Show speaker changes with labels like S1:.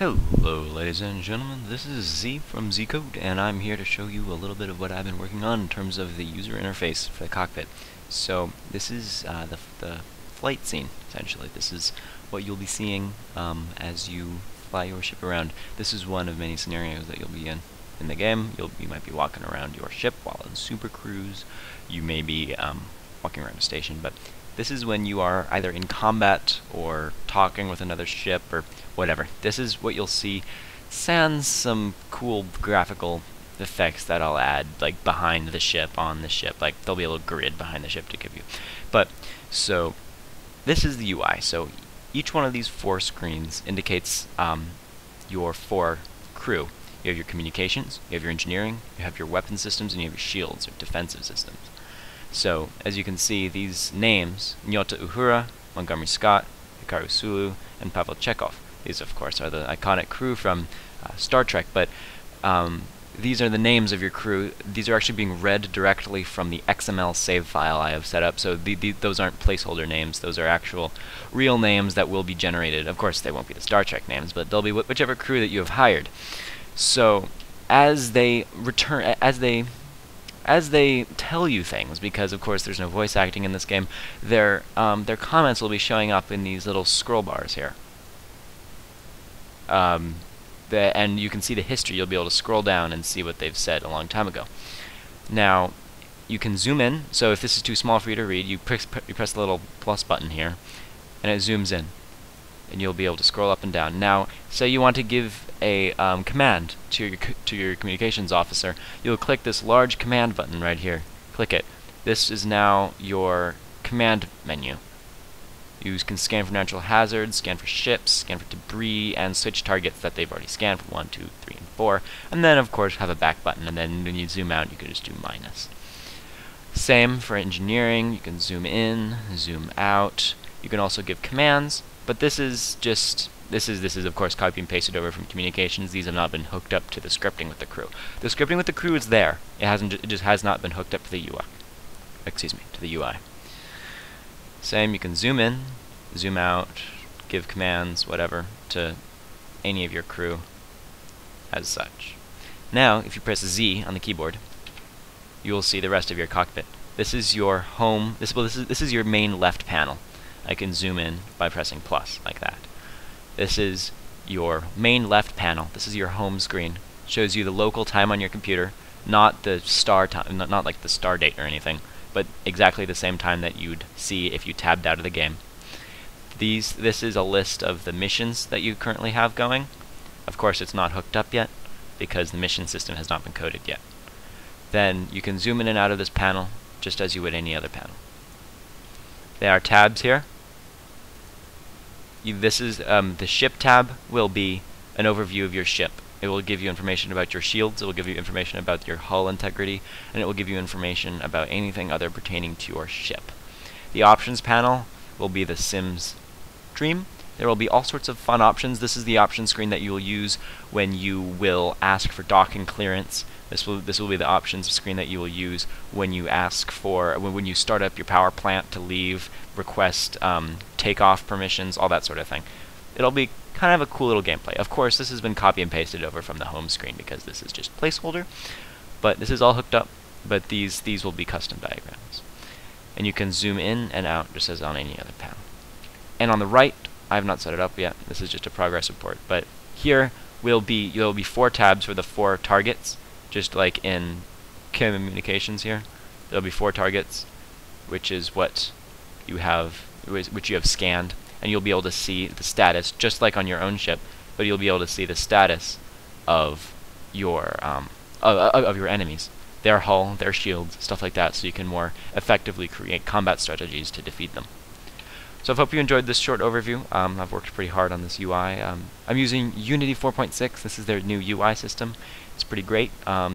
S1: Hello ladies and gentlemen, this is Z from Zcode, and I'm here to show you a little bit of what I've been working on in terms of the user interface for the cockpit. So this is the flight scene, essentially. This is what you'll be seeing as you fly your ship around. This is one of many scenarios that you'll be in the game. You might be walking around your ship while in Super Cruise. You may be walking around a station, but this is when you are either in combat or talking with another ship or whatever. This is what you'll see, sans some cool graphical effects that I'll add, like behind the ship, on the ship. Like there'll be a little grid behind the ship to give you. But so this is the UI. So each one of these four screens indicates your four crew. You have your communications, you have your engineering, you have your weapon systems, and you have your shields or defensive systems. So, as you can see, these names, Nyota Uhura, Montgomery Scott, Hikaru Sulu, and Pavel Chekhov. These, of course, are the iconic crew from Star Trek, but these are the names of your crew. These are actually being read directly from the XML save file I have set up, so those aren't placeholder names. Those are actual real names that will be generated. Of course, they won't be the Star Trek names, but they'll be whichever crew that you have hired. So, as they return, as they tell you things, because of course there's no voice acting in this game, their comments will be showing up in these little scroll bars here. And you can see the history. You'll be able to scroll down and see what they've said a long time ago. Now, you can zoom in. So if this is too small for you to read, you press the little plus button here, and it zooms in. And you'll be able to scroll up and down. Now, say you want to give a command to your communications officer, you'll click this large command button right here. Click it. This is now your command menu. You can scan for natural hazards, scan for ships, scan for debris, and switch targets that they've already scanned for 1, 2, 3, and 4. And then, of course, have a back button, and then when you zoom out, you can just do minus. Same for engineering. You can zoom in, zoom out. You can also give commands. But this is of course copy and pasted over from communications. These have not been hooked up to the scripting with the crew. The scripting with the crew is there. It just has not been hooked up to the UI. Excuse me, to the UI. Same, you can zoom in, zoom out, give commands, whatever, to any of your crew as such. Now, if you press Z on the keyboard, you will see the rest of your cockpit. This is your home. This is your main left panel. I can zoom in by pressing plus, like that. This is your main left panel. This is your home screen. Shows you the local time on your computer, not the star time, not like the star date or anything, but exactly the same time that you'd see if you tabbed out of the game. This is a list of the missions that you currently have going. Of course, it's not hooked up yet, because the mission system has not been coded yet. Then you can zoom in and out of this panel, just as you would any other panel. There are tabs here. This is the ship tab will be an overview of your ship. It will give you information about your shields, it will give you information about your hull integrity, and it will give you information about anything other pertaining to your ship. The options panel will be the Sims Dream. There will be all sorts of fun options. This is the option screen that you will use when you will ask for docking clearance. This will be the options screen that you will use when you ask for when you start up your power plant to leave, request takeoff permissions, all that sort of thing. It'll be kind of a cool little gameplay. Of course, this has been copy and pasted over from the home screen because this is just placeholder, but this is all hooked up. But these will be custom diagrams, and you can zoom in and out just as on any other panel. And on the right, I have not set it up yet. This is just a progress report. But here there will be 4 tabs for the 4 targets. Just like in communications here, there'll be 4 targets, which is what you have, which you have scanned, and you'll be able to see the status, just like on your own ship. But you'll be able to see the status of your enemies, their hull, their shields, stuff like that, so you can more effectively create combat strategies to defeat them. So I hope you enjoyed this short overview. I've worked pretty hard on this UI. I'm using Unity 4.6. This is their new UI system. It's pretty great.